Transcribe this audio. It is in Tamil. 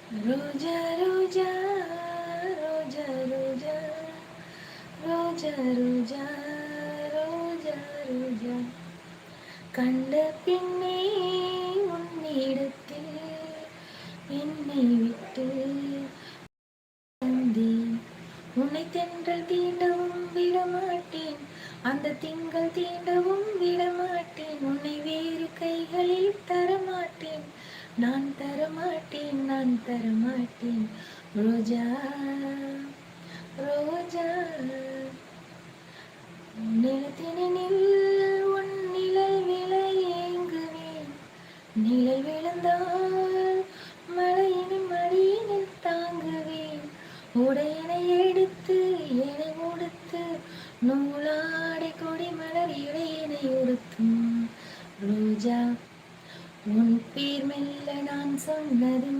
ரோஜா ரோஜா ரோஜா ரோஜா ரோஜா ரோஜா ரோஜா ரோஜா கண்ட பின்னே உன்னிடத்தில் என்னை விட்டு வந்தேன். உன்னை தென்றல் தீண்டவும் விடமாட்டேன், அந்த திங்கள் தீண்டவும் விடமாட்டேன், உன்னை வேறு கைகளில் தரமாட்டேன், நான் தரமாட்டேன், நான் தரமாட்டேன். ரோஜா ரோஜா நிலத்தினில் உன் நிழல் விழ ஏங்குவேன், நிழல் விழுந்தால் மழையினின் மடியினில் தாங்குவேன், உடையனை எடுத்து என்னை உடுத்து நூலாடை கொடி மலர் இடையினை உடுத்தும். ரோஜா உன் பேர் மெல்ல நான் சொன்னது